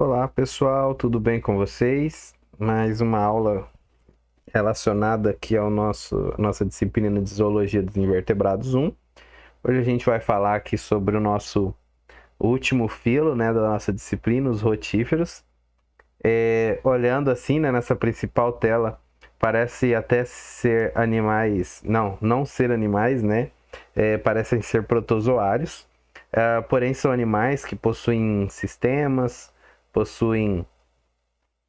Olá pessoal, tudo bem com vocês? Mais uma aula relacionada aqui ao nossa disciplina de Zoologia dos Invertebrados 1. Hoje a gente vai falar aqui sobre o nosso último filo, né, da nossa disciplina, os rotíferos. Olhando assim, né, nessa principal tela, parece até ser animais, não ser animais, né? Parecem ser protozoários, porém são animais que possuem sistemas, possuem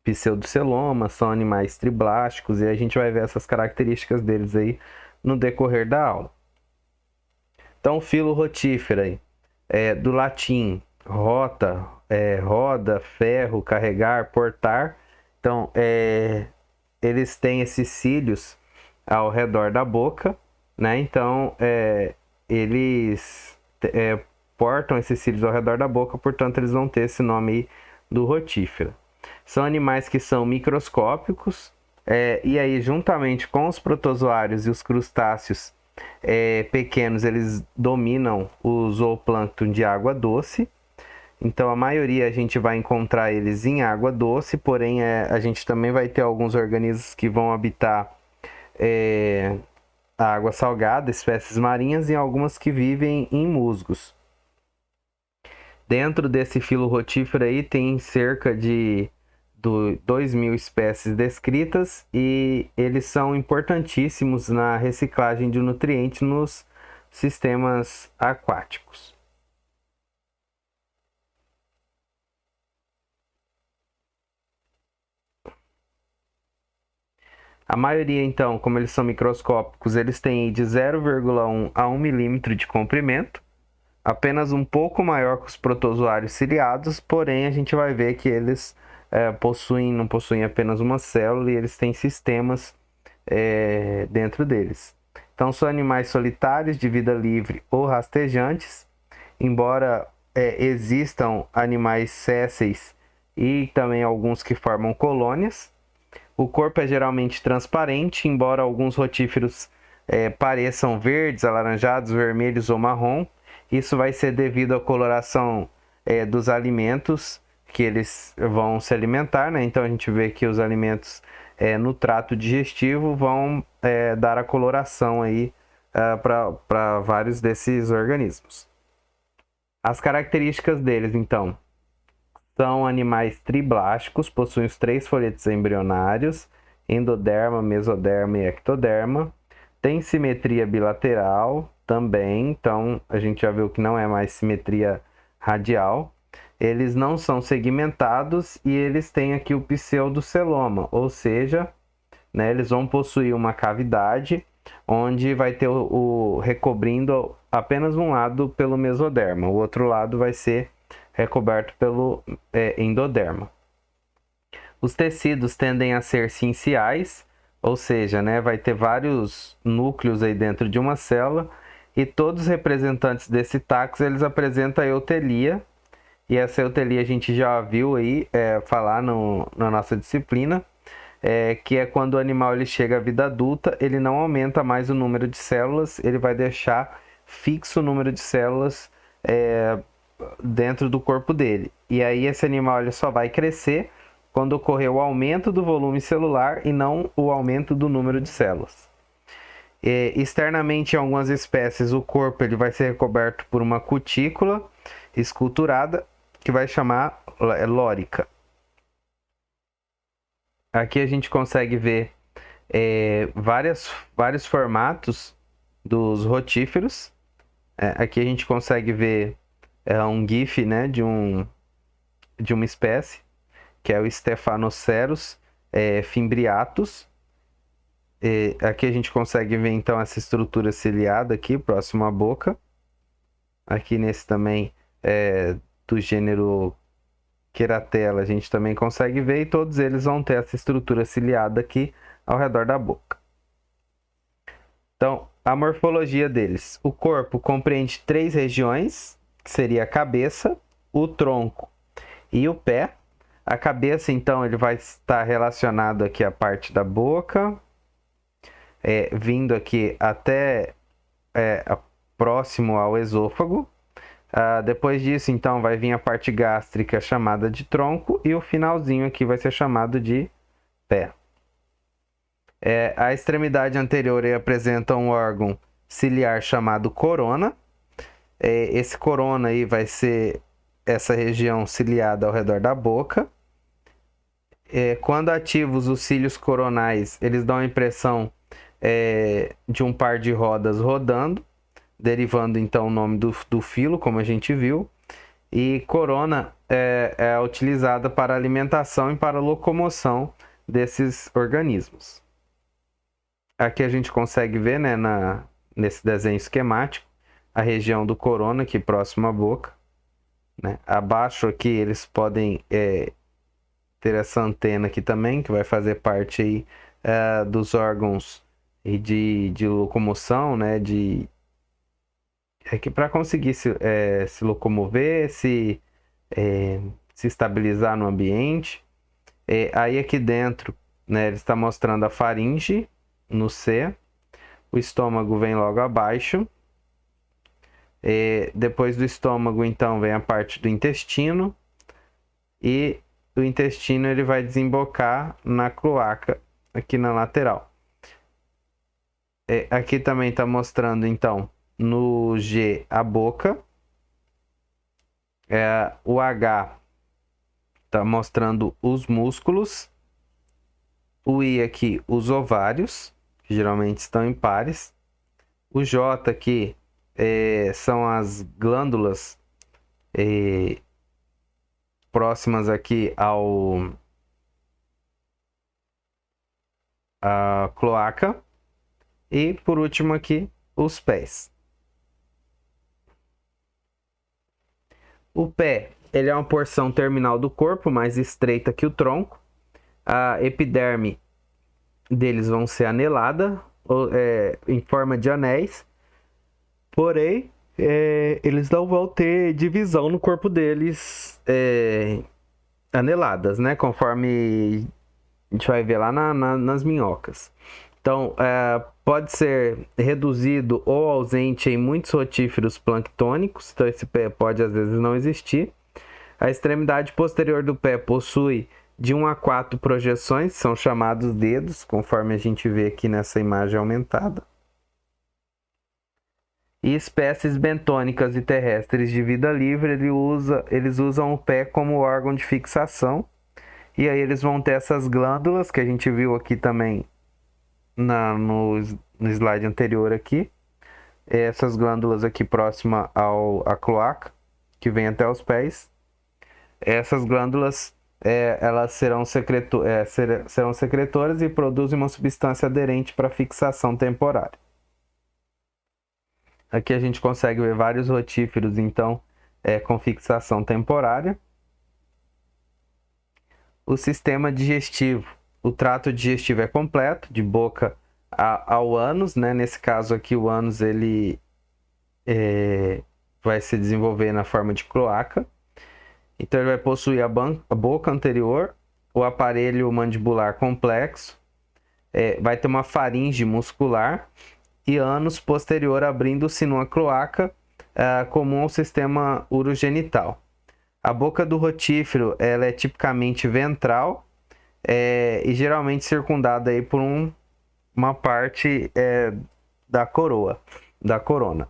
pseudoceloma, são animais triblásticos e a gente vai ver essas características deles aí no decorrer da aula. Então, filo rotífera, do latim rota, roda, ferro, carregar, portar. Então, eles têm esses cílios ao redor da boca, né? Então, eles portam esses cílios ao redor da boca, portanto, eles vão ter esse nome aí do rotífera. São animais que são microscópicos, e aí, juntamente com os protozoários e os crustáceos pequenos, eles dominam o zooplâncton de água doce. Então, a maioria a gente vai encontrar eles em água doce, porém, a gente também vai ter alguns organismos que vão habitar a água salgada, espécies marinhas, e algumas que vivem em musgos. Dentro desse filo rotífero aí tem cerca de 2.000 espécies descritas e eles são importantíssimos na reciclagem de nutrientes nos sistemas aquáticos. A maioria, então, como eles são microscópicos, eles têm de 0,1 a 1 milímetro de comprimento, apenas um pouco maior que os protozoários ciliados, porém a gente vai ver que eles não possuem apenas uma célula e eles têm sistemas dentro deles. Então são animais solitários de vida livre ou rastejantes, embora existam animais sésseis e também alguns que formam colônias. O corpo é geralmente transparente, embora alguns rotíferos pareçam verdes, alaranjados, vermelhos ou marrom. Isso vai ser devido à coloração dos alimentos que eles vão se alimentar, né? Então a gente vê que os alimentos no trato digestivo vão dar a coloração aí para vários desses organismos. As características deles, então, são animais triblásticos, possuem os 3 folhetos embrionários, endoderma, mesoderma e ectoderma. Tem simetria bilateral também, então a gente já viu que não é mais simetria radial. Eles não são segmentados e eles têm aqui o pseudoceloma, ou seja, né, eles vão possuir uma cavidade onde vai ter recobrindo apenas um lado pelo mesoderma, o outro lado vai ser recoberto pelo endoderma. Os tecidos tendem a ser cinciais, ou seja, né, vai ter vários núcleos aí dentro de uma célula, e todos os representantes desse taxo, eles apresentam a eutelia, e essa eutelia a gente já viu aí falar na nossa disciplina, que é quando o animal ele chega à vida adulta, ele não aumenta mais o número de células, ele vai deixar fixo o número de células dentro do corpo dele. E aí esse animal ele só vai crescer quando ocorrer o aumento do volume celular e não o aumento do número de células. Externamente, em algumas espécies, o corpo ele vai ser recoberto por uma cutícula esculturada que vai chamar lórica. Aqui a gente consegue ver vários formatos dos rotíferos. Aqui a gente consegue ver um GIF, né, de uma espécie, que é o Stephanoceros fimbriatus. Aqui a gente consegue ver então essa estrutura ciliada aqui, próximo à boca. Aqui nesse também do gênero Queratella a gente também consegue ver, e todos eles vão ter essa estrutura ciliada aqui ao redor da boca. Então, a morfologia deles. O corpo compreende 3 regiões, que seria a cabeça, o tronco e o pé. A cabeça, então, ele vai estar relacionado aqui à parte da boca, vindo aqui até próximo ao esôfago. Depois disso, então, vai vir a parte gástrica chamada de tronco e o finalzinho aqui vai ser chamado de pé. A extremidade anterior apresenta um órgão ciliar chamado corona. Esse corona aí vai ser essa região ciliada ao redor da boca. Quando ativos, os cílios coronais, eles dão a impressão de um par de rodas rodando, derivando então o nome do filo, como a gente viu. E corona é utilizada para alimentação e para locomoção desses organismos. Aqui a gente consegue ver, né, nesse desenho esquemático, a região do corona aqui próximo à boca, né? Abaixo aqui eles podem ter essa antena aqui também, que vai fazer parte aí, dos órgãos de locomoção, né? Que para conseguir se locomover, se estabilizar no ambiente. Aí aqui dentro, né, ele está mostrando a faringe no C. O estômago vem logo abaixo. Depois do estômago, então, vem a parte do intestino. E o intestino ele vai desembocar na cloaca, aqui na lateral. Aqui também está mostrando, então, no G, a boca. O H está mostrando os músculos. O I aqui, os ovários, que geralmente estão em pares. O J aqui são as glândulas próximas aqui à cloaca. E por último aqui, os pés. O pé, ele é uma porção terminal do corpo, mais estreita que o tronco. A epiderme deles vão ser anelada, em forma de anéis. Porém, eles não vão ter divisão no corpo deles aneladas, né? Conforme a gente vai ver lá nas minhocas. Então, pode ser reduzido ou ausente em muitos rotíferos planctônicos. Então, esse pé pode, às vezes, não existir. A extremidade posterior do pé possui de 1 a 4 projeções, são chamados dedos, conforme a gente vê aqui nessa imagem aumentada. E espécies bentônicas e terrestres de vida livre, eles usam o pé como órgão de fixação. E aí eles vão ter essas glândulas, que a gente viu aqui também no slide anterior aqui. Essas glândulas aqui próxima à cloaca, que vem até os pés. Essas glândulas, elas serão secretoras e produzem uma substância aderente para fixação temporária. Aqui a gente consegue ver vários rotíferos, então, com fixação temporária. O sistema digestivo. O trato digestivo é completo, de boca ao ânus, né? Nesse caso aqui, o ânus ele vai se desenvolver na forma de cloaca. Então, ele vai possuir a boca anterior, o aparelho mandibular complexo, vai ter uma faringe muscular e ânus posterior abrindo-se numa cloaca comum ao sistema urogenital. A boca do rotífero ela é tipicamente ventral e geralmente circundada aí por uma parte da corona.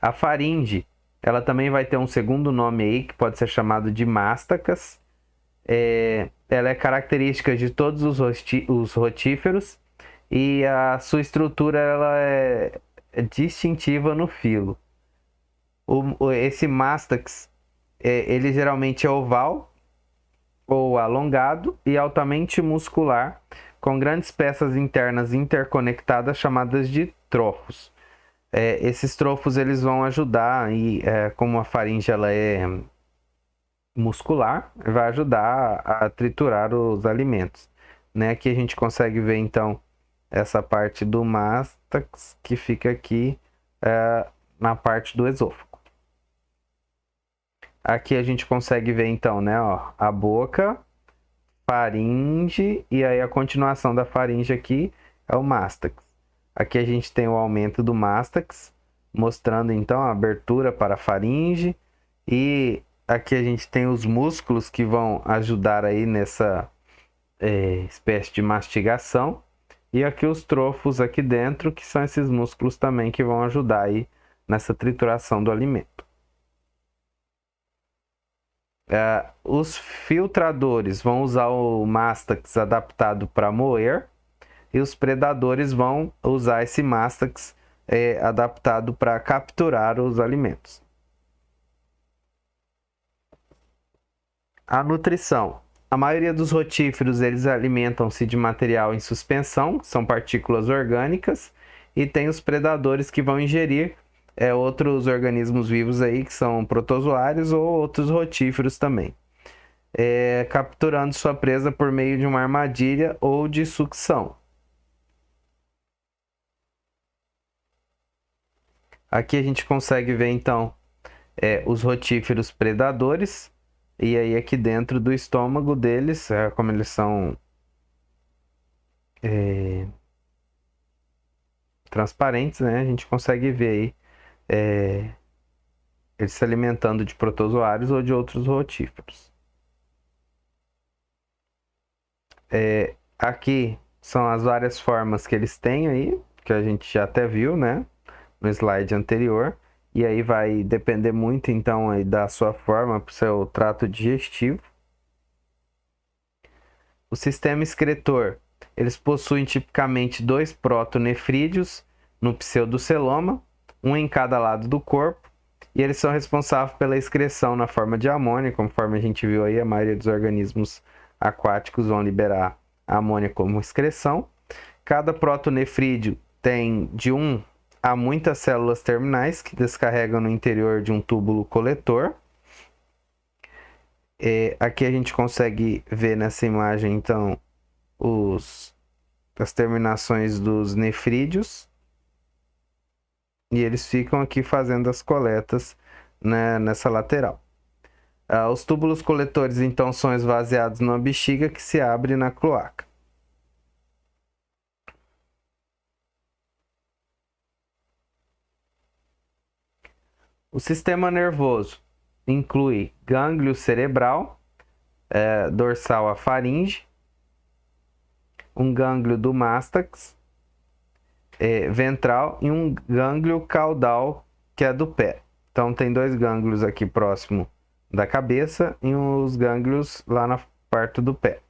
A faringe ela também vai ter um segundo nome aí, que pode ser chamado de mástacas. Ela é característica de todos os rotíferos e a sua estrutura ela é distintiva no filo. Esse mástax, ele geralmente é oval ou alongado e altamente muscular, com grandes peças internas interconectadas chamadas de trofos. Esses trofos eles vão ajudar, como a faringe ela é muscular, vai ajudar a triturar os alimentos. Né? Aqui a gente consegue ver então essa parte do mástax que fica aqui na parte do esôfago. Aqui a gente consegue ver então, né, a boca, faringe e aí a continuação da faringe aqui é o mástax. Aqui a gente tem o aumento do mástax, mostrando então a abertura para a faringe. E aqui a gente tem os músculos que vão ajudar aí nessa espécie de mastigação. E aqui os trofos aqui dentro, que são esses músculos também que vão ajudar aí nessa trituração do alimento. Os filtradores vão usar o mástax adaptado para moer, e os predadores vão usar esse mástax adaptado para capturar os alimentos. A nutrição. A maioria dos rotíferos, eles alimentam-se de material em suspensão, que são partículas orgânicas, e tem os predadores que vão ingerir outros organismos vivos aí, que são protozoários ou outros rotíferos também, capturando sua presa por meio de uma armadilha ou de sucção. Aqui a gente consegue ver então os rotíferos predadores, e aí aqui dentro do estômago deles, como eles são transparentes, né, a gente consegue ver aí eles se alimentando de protozoários ou de outros rotíferos. Aqui são as várias formas que eles têm aí, que a gente já até viu, né, no slide anterior. E aí vai depender muito, então, aí da sua forma para o seu trato digestivo. O sistema excretor, eles possuem tipicamente 2 protonefrídeos no pseudoceloma, um em cada lado do corpo, e eles são responsáveis pela excreção na forma de amônia. Conforme a gente viu aí, a maioria dos organismos aquáticos vão liberar a amônia como excreção. Cada protonefrídeo tem de 1 há muitas células terminais que descarregam no interior de um túbulo coletor. Aqui a gente consegue ver nessa imagem, então, as terminações dos nefrídeos. E eles ficam aqui fazendo as coletas, né, nessa lateral. Os túbulos coletores, então, são esvaziados numa bexiga que se abre na cloaca. O sistema nervoso inclui gânglio cerebral, dorsal à faringe, um gânglio do mástax, ventral, e um gânglio caudal, que é do pé. Então tem 2 gânglios aqui próximo da cabeça e os gânglios lá na parte do pé.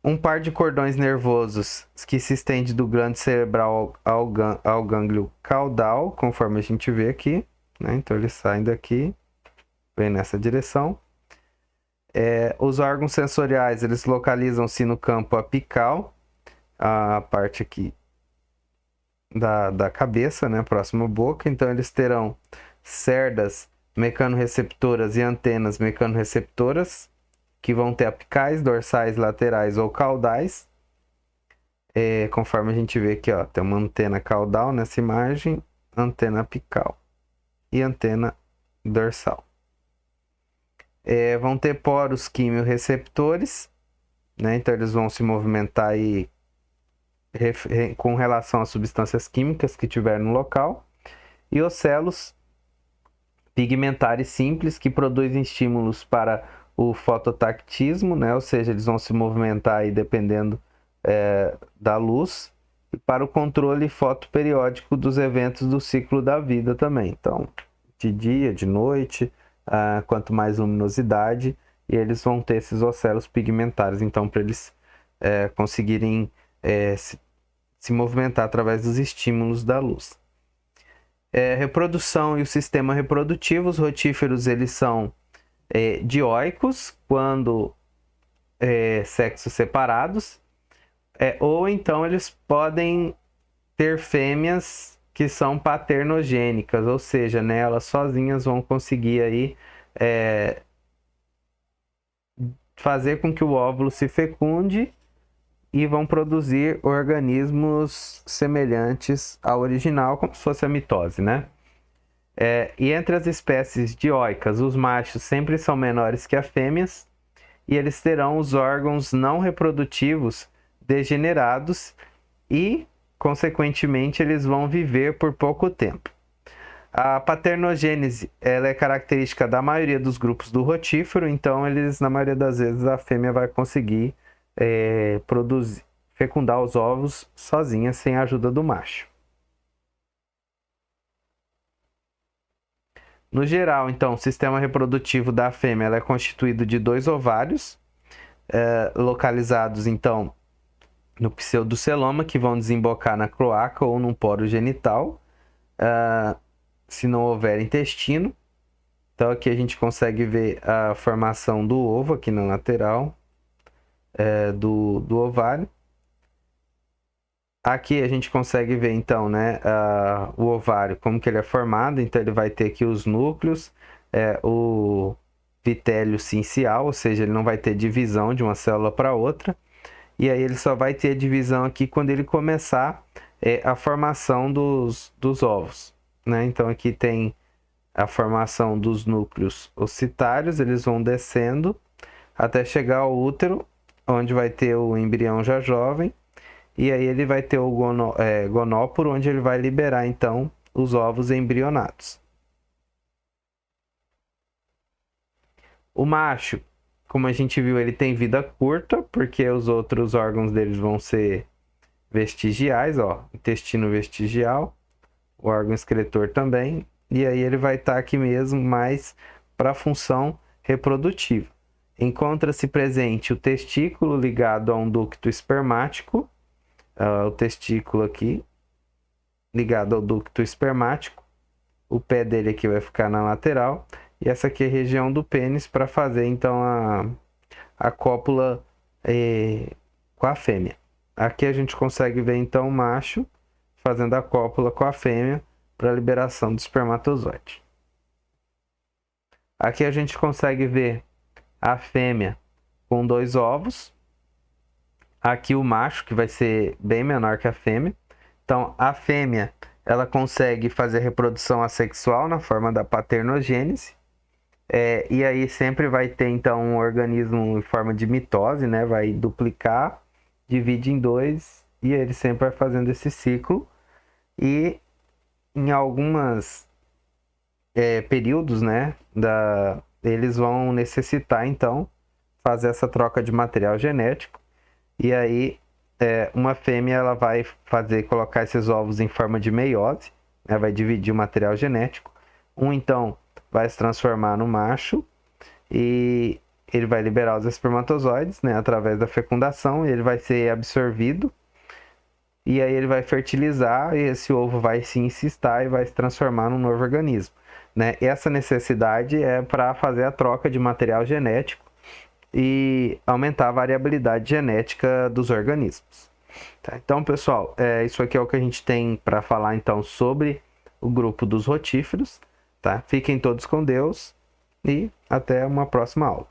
Um par de cordões nervosos que se estende do glândula cerebral ao gânglio caudal, conforme a gente vê aqui, né? Então eles saem daqui, vem nessa direção. Os órgãos sensoriais, eles localizam-se no campo apical, a parte aqui da cabeça, né? Próximo à boca. Então eles terão cerdas mecanorreceptoras e antenas mecanorreceptoras, que vão ter apicais, dorsais, laterais ou caudais. Conforme a gente vê aqui, ó, tem uma antena caudal nessa imagem, antena apical e antena dorsal. Vão ter poros quimiorreceptores, né? Então eles vão se movimentar aí com relação às substâncias químicas que tiver no local. E ocelos pigmentares simples, que produzem estímulos para o fototactismo, né? Ou seja, eles vão se movimentar aí dependendo da luz, e para o controle fotoperiódico dos eventos do ciclo da vida também. Então, de dia, de noite, quanto mais luminosidade, e eles vão ter esses ocelos pigmentares, então, para eles conseguirem se movimentar através dos estímulos da luz. Reprodução e o sistema reprodutivo. Os rotíferos, eles são dioicos quando sexos separados, ou então eles podem ter fêmeas que são paternogênicas, ou seja, né, elas sozinhas vão conseguir aí fazer com que o óvulo se fecunde e vão produzir organismos semelhantes ao original, como se fosse a mitose, né? E entre as espécies dioicas, os machos sempre são menores que as fêmeas, e eles terão os órgãos não reprodutivos degenerados, e consequentemente, eles vão viver por pouco tempo. A paternogênese, ela é característica da maioria dos grupos do rotífero, então eles, na maioria das vezes, a fêmea vai conseguir produzir, fecundar os ovos sozinha, sem a ajuda do macho. No geral, então, o sistema reprodutivo da fêmea ela é constituído de 2 ovários, localizados, então, no pseudoceloma, que vão desembocar na cloaca ou num poro genital, se não houver intestino. Então, aqui a gente consegue ver a formação do ovo, aqui na lateral do ovário. Aqui a gente consegue ver, então, né, o ovário, como que ele é formado. Então, ele vai ter aqui os núcleos, o vitélio cincial, ou seja, ele não vai ter divisão de uma célula para outra. E aí ele só vai ter divisão aqui quando ele começar a formação dos ovos, né? Então, aqui tem a formação dos núcleos ocitários, eles vão descendo até chegar ao útero, onde vai ter o embrião já jovem. E aí ele vai ter o gonóporo, onde ele vai liberar, então, os ovos embrionados. O macho, como a gente viu, ele tem vida curta, porque os outros órgãos deles vão ser vestigiais, ó, intestino vestigial, o órgão excretor também. E aí ele vai estar aqui mesmo mais para a função reprodutiva. Encontra-se presente o testículo ligado a um ducto espermático, o testículo aqui, ligado ao ducto espermático. O pé dele aqui vai ficar na lateral. E essa aqui é a região do pênis para fazer, então, a cópula com a fêmea. Aqui a gente consegue ver, então, o macho fazendo a cópula com a fêmea para a liberação do espermatozoide. Aqui a gente consegue ver a fêmea com 2 ovos. Aqui o macho, que vai ser bem menor que a fêmea. Então, a fêmea, ela consegue fazer reprodução assexual na forma da paternogênese. E aí sempre vai ter, então, um organismo em forma de mitose, né? Vai duplicar, divide em 2, e ele sempre vai fazendo esse ciclo. E em alguns períodos, né? Eles vão necessitar, então, fazer essa troca de material genético. E aí, uma fêmea ela vai colocar esses ovos em forma de meiose, né? Vai dividir o material genético. Então, vai se transformar no macho e ele vai liberar os espermatozoides, né? Através da fecundação, ele vai ser absorvido. E aí ele vai fertilizar e esse ovo vai se encistar e vai se transformar num novo organismo, né? Essa necessidade é para fazer a troca de material genético e aumentar a variabilidade genética dos organismos. Tá? Então, pessoal, isso aqui é o que a gente tem para falar, então, sobre o grupo dos rotíferos. Tá? Fiquem todos com Deus e até uma próxima aula.